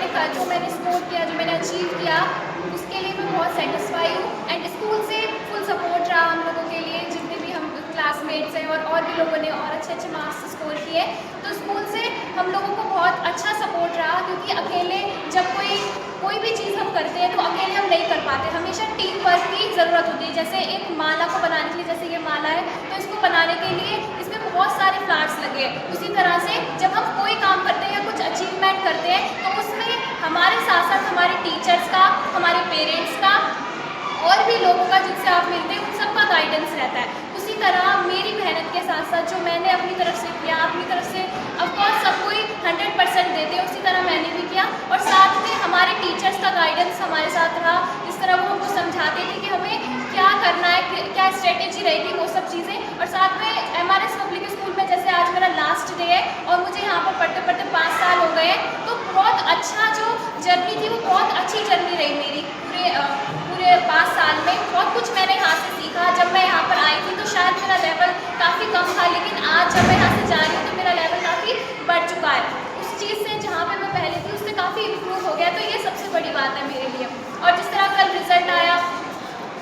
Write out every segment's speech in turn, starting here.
जो मैंने स्कोर किया, जो मैंने अचीव किया, उसके लिए मैं बहुत सेटिस्फाई हूँ। एंड स्कूल से फुल सपोर्ट रहा हम लोगों के लिए, जितने भी हम क्लासमेट्स हैं और भी लोगों ने और अच्छे अच्छे मार्क्स स्कोर किए। तो स्कूल से हम लोगों को बहुत अच्छा सपोर्ट रहा, क्योंकि अकेले जब कोई भी चीज़ हम करते हैं तो अकेले हम नहीं कर पाते, हमेशा टीम वर्क की ज़रूरत होती है। जैसे एक माला को बनाने के लिए, जैसे ये माला है, तो इसको बनाने के लिए इसमें बहुत सारे फ्लावर्स लगे हैं। उसी तरह से जब हम कोई काम करते हैं या कुछ अचीवमेंट करते हैं तो उसमें हमारे साथ साथ हमारे टीचर्स का, हमारे पेरेंट्स का और भी लोगों का जिनसे आप मिलते हैं उन सबका गाइडेंस रहता है। उसी तरह मेरी मेहनत के साथ साथ जो मैंने अपनी तरफ से किया, अपनी तरफ से ऑफकोर्स सब कोई 100% देते हैं, उसी तरह मैंने भी किया। और साथ में हमारे टीचर्स का गाइडेंस हमारे साथ रहा, जिस तरह वो हमको समझाते थे कि हमें क्या करना है, क्या स्ट्रेटेजी रहेगी, वो सब चीज़ें। और साथ में MRS पब्लिक स्कूल में जैसे आज मेरा लास्ट डे है और मुझे यहाँ पर पढ़ते पढ़ते 5 साल हो गए हैं, तो बहुत अच्छा जो जर्नी थी वो बहुत अच्छी जर्नी रही मेरी। पूरे 5 साल में बहुत कुछ मैंने यहाँ से सीखा। जब मैं यहाँ पर आई थी तो शायद मेरा लेवल काफ़ी कम था, लेकिन आज जब मैं यहाँ से जा रही हूँ तो मेरा लेवल काफ़ी बढ़ चुका है। उस चीज़ से जहाँ पे मैं पहले थी उससे काफ़ी इम्प्रूव हो गया, तो ये सबसे बड़ी बात है मेरे लिए। और जिस तरह कल रिजल्ट आया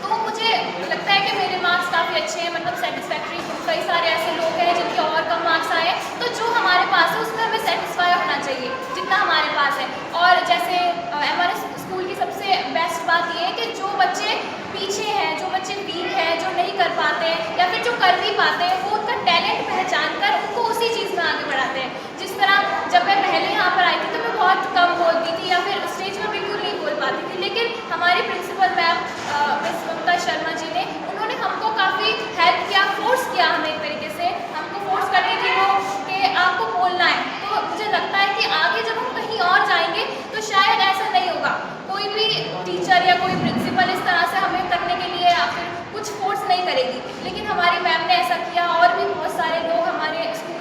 तो मुझे लगता है कि मेरे मार्क्स काफ़ी अच्छे हैं, मतलब सेटिस्फैक्ट्री। कई सारे ऐसे लोग हैं जिनके और कम मार्क्स आए, तो जो हमारे पास है उसमें हमें सेटिस्फाई होना चाहिए जितना हमारे पास है। और जैसे MRS स्कूल की सबसे बेस्ट बात ये है कि जो बच्चे पीछे हैं, जो बच्चे वीक हैं, जो नहीं कर पाते हैं या फिर जो कर भी पाते हैं, वो उनका टैलेंट पहचान कर उनको उसी चीज़ में आगे बढ़ाते हैं। जिस तरह जब मैं पहले यहाँ पर आई थी तो मैं बहुत कम बोलती थी या फिर स्टेज में बिल्कुल नहीं बोल पाती थी, लेकिन हमारी principal ma'am miss Mamta Sharma ji ने, उन्होंने हमको काफ़ी हेल्प किया, फोर्स किया हमें एक तरीके से, हमको फोर्स करती थी वो कि आपको बोलना है। तो मुझे लगता है कि आगे जब हम कहीं और जाएंगे तो शायद ऐसा नहीं होगा, कोई भी टीचर या कोई प्रिंसिपल इस तरह से हमें करने के लिए या फिर कुछ फोर्स नहीं करेगी, लेकिन हमारी मैम ने ऐसा किया। और भी बहुत सारे लोग हमारे स्कूल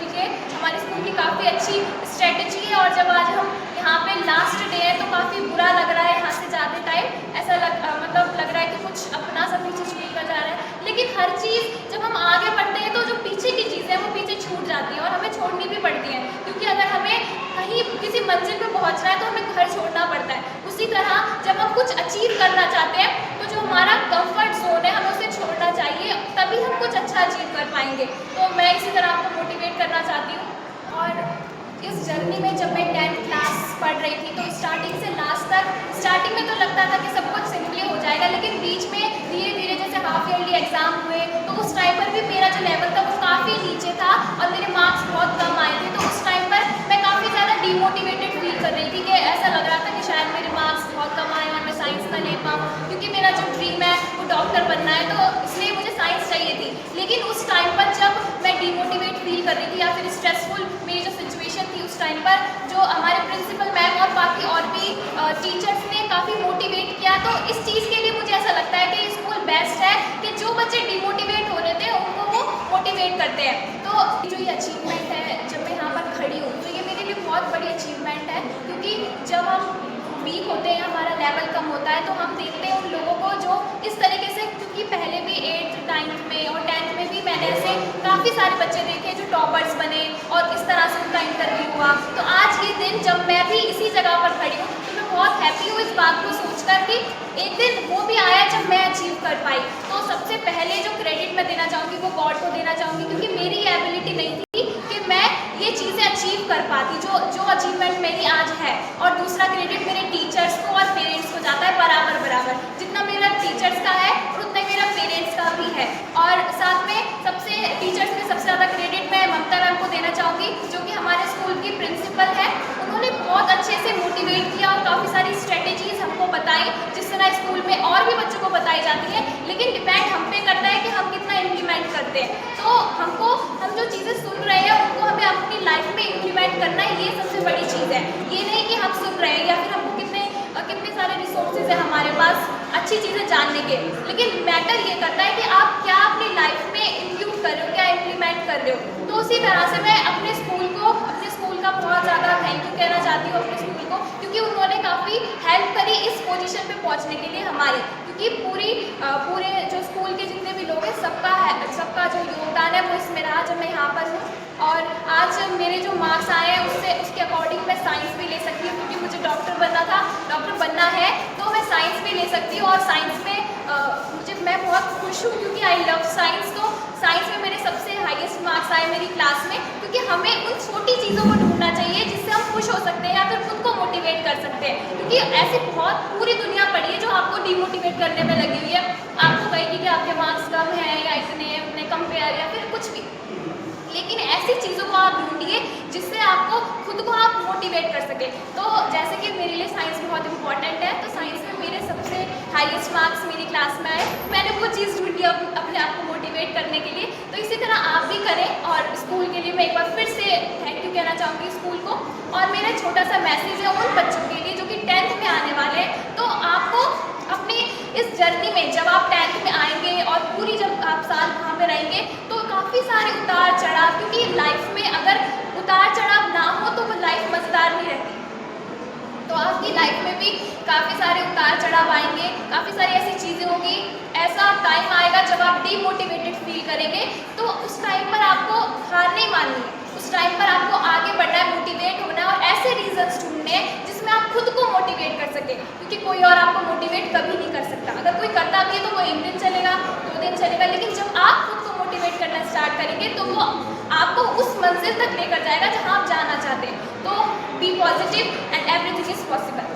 की काफ़ी अच्छी स्ट्रेटजी है। और जब आज हम यहाँ पे लास्ट डे है तो काफ़ी बुरा लग रहा है यहाँ से जाते टाइम, ऐसा मतलब लग रहा है कि कुछ अपना सब पीछे छूट कर जा रहा है। लेकिन हर चीज़ जब हम आगे बढ़ते हैं तो जो पीछे की चीज़ें हैं वो पीछे छूट जाती हैं और हमें छोड़नी भी पड़ती हैं, क्योंकि अगर हमें कहीं किसी मंजिल पर पहुँचना है तो हमें घर छोड़ना पड़ता है। उसी तरह जब हम कुछ अचीव करना चाहते हैं तो जो हमारा कंफर्ट जोन है हमें उसे छोड़ना चाहिए, तभी हम कुछ अच्छा अचीव कर पाएंगे। तो मैं इसी तरह आपको मोटिवेट करना चाहती हूँ। और इस जर्नी में जब मैं 10th क्लास पढ़ रही थी तो स्टार्टिंग से लास्ट तक, स्टार्टिंग में तो लगता था कि सब कुछ सिंपली हो जाएगा, लेकिन बीच में धीरे धीरे जैसे हाफ ईयरली एग्जाम हुए तो उस टाइम पर भी मेरा जो लेवल था वो काफ़ी नीचे था और मेरे मार्क्स बहुत कम आए थे। तो उस टाइम पर मैं काफ़ी ज़्यादा डीमोटिवेटेड फील कर रही थी कि ऐसा लग रहा था कि शायद मेरे मार्क्स बहुत कम आए और मैं साइंस ना ले पाऊँ, क्योंकि मेरा जो ड्रीम है वो डॉक्टर बनना है, तो इसलिए मुझे साइंस चाहिए थी। लेकिन उस टाइम पर जब मैं डीमोटिवेट फील कर रही थी या फिर स्ट्रेसफुल मेरी जो सिचुएशन थी उस टाइम पर, जो हमारे प्रिंसिपल मैम और बाकी और भी टीचर्स ने काफ़ी मोटिवेट किया। तो इस चीज़ के लिए मुझे ऐसा लगता है कि स्कूल बेस्ट है कि जो बच्चे डीमोटिवेट हो रहे थे उनको वो मोटिवेट करते हैं। तो जो ये अचीवमेंट है, जब मैं यहाँ पर खड़ी हूँ तो ये मेरे लिए बहुत बड़ी अचीवमेंट है, क्योंकि जब हम वीक होते हैं, हमारा लेवल कम होता है, तो हम देखते हैं उन लोगों को जो इस तरीके से, क्योंकि पहले भी 8th 9th में और 10th में भी मैंने ऐसे काफ़ी सारे बच्चे देखे जो टॉपर्स बने और इस तरह से उनका इंटरव्यू हुआ। तो आज ये दिन जब मैं भी इसी जगह पर खड़ी हूँ तो मैं बहुत हैप्पी हूँ इस बात को सोचकर कि एक दिन वो भी आया जब मैं अचीव कर पाई। तो सबसे पहले जो क्रेडिट मैं देना चाहूँगी वो गॉड को देना चाहूँगी, क्योंकि मेरी ये एबिलिटी नहीं थी कि मैं ये चीज़ें अचीव कर पाती जो अचीवमेंट मेरी आज है। और दूसरा क्रेडिट मेरे टीचर्स को और पेरेंट्स को जाता है बराबर बराबर, जितना मेरा टीचर्स का है उतना ही मेरा पेरेंट्स का भी है। और साथ में टीचर्स में सबसे ज़्यादा क्रेडिट मैं ममता मैम को देना चाहूँगी, जो कि हमारे स्कूल की प्रिंसिपल है। उन्होंने बहुत अच्छे से मोटिवेट किया और काफ़ी सारी स्ट्रेटेजीज हमको बताई, जिस तरह स्कूल में और भी बच्चों को बताई जाती है, लेकिन डिपेंड हम पे करता है कि हम कितना इम्प्लीमेंट करते हैं। तो हम जो चीज़ें सुन रहे हैं उनको हमें अपनी लाइफ में इम्प्लीमेंट करना है, ये सबसे बड़ी चीज़ है। ये नहीं कि हम सुन रहे हैं या फिर हमको कितने सारे रिसोर्सेज है हमारे पास अच्छी चीज़ें जानने के, लेकिन मैटर ये करता है कि आप क्या अपनी लाइफ में इंक्लूड कर रहे हो, क्या इम्प्लीमेंट कर रहे हो। तो उसी तरह से मैं अपने स्कूल का बहुत ज़्यादा थैंक यू कहना चाहती हूँ अपने स्कूल को, क्योंकि उन्होंने काफ़ी हेल्प करी इस पोजीशन पे पहुँचने के लिए हमारी, क्योंकि पूरे जो स्कूल के जितने भी लोग हैं सबका जो योगदान है वो इसमें रहा जब मैं यहाँ पर हूँ। और आज मेरे जो मार्क्स आए हैं उसके अकॉर्डिंग मैं साइंस भी ले सकती हूँ, क्योंकि मुझे डॉक्टर डॉक्टर बनना था, डॉक्टर बनना है, तो मैं साइंस भी ले सकती हूँ। और साइंस में मैं बहुत खुश हूँ क्योंकि आई लव साइंस। तो साइंस में मेरे सबसे हाईएस्ट मार्क्स आए मेरी क्लास में, क्योंकि हमें उन छोटी चीज़ों को ढूंढना चाहिए जिससे हम खुश हो सकते हैं या फिर खुद को मोटिवेट कर सकते हैं। क्योंकि ऐसी बहुत पूरी दुनिया पड़ी है जो आपको डिमोटिवेट करने में लगी हुई है, आपको कहेगी कि आपके मार्क्स कम हैं या इतने कंपेयर या फिर कुछ भी। लेकिन ऐसी चीज़ों को आप ढूंढिए जिससे आपको खुद को आप मोटिवेट कर सके। तो जैसे कि मेरे लिए साइंस बहुत इंपॉर्टेंट है, तो साइंस में मेरे सबसे हाईएस्ट मार्क्स मेरी क्लास में आए। मैंने वो चीज़ ढूंढी अपने आप को मोटिवेट करने के लिए। तो इसी तरह आप भी करें। और स्कूल के लिए मैं एक बार फिर से थैंक यू कहना चाहूँगी स्कूल को। और मेरा छोटा सा मैसेज है उन बच्चों के लिए जो कि 10th में आने वाले हैं। तो आपको अपनी इस जर्नी में, जब आप 10th में आएंगे और पूरी जब आप साल वहाँ पे रहेंगे, तो काफ़ी सारे उतार चढ़ाव, क्योंकि लाइफ में अगर उतार चढ़ाव ना हो तो वो लाइफ मज़ेदार नहीं रहती। तो आपकी लाइफ में भी काफ़ी सारे उतार चढ़ाव आएंगे, काफ़ी सारी ऐसी चीज़ें होंगी। ऐसा टाइम आएगा जब आप डीमोटिवेटेड फील करेंगे, तो उस टाइम पर आपको हार नहीं माननी है। उस टाइम पर आपको आगे बढ़ना है, मोटिवेट होना है और ऐसे रीजंस ढूंढने हैं जिसमें आप खुद को मोटिवेट कर सके, क्योंकि कोई और आपको मोटिवेट कभी नहीं कर सकता। अगर कोई करता भी है तो वो एक दिन चलेगा, 2 दिन चलेगा, लेकिन जब आप खुद को मोटिवेट करना स्टार्ट करेंगे तो वो आपको उस मंजिल तक लेकर जाएगा जहाँ आप जाना चाहते हैं। तो be positive and everything is possible.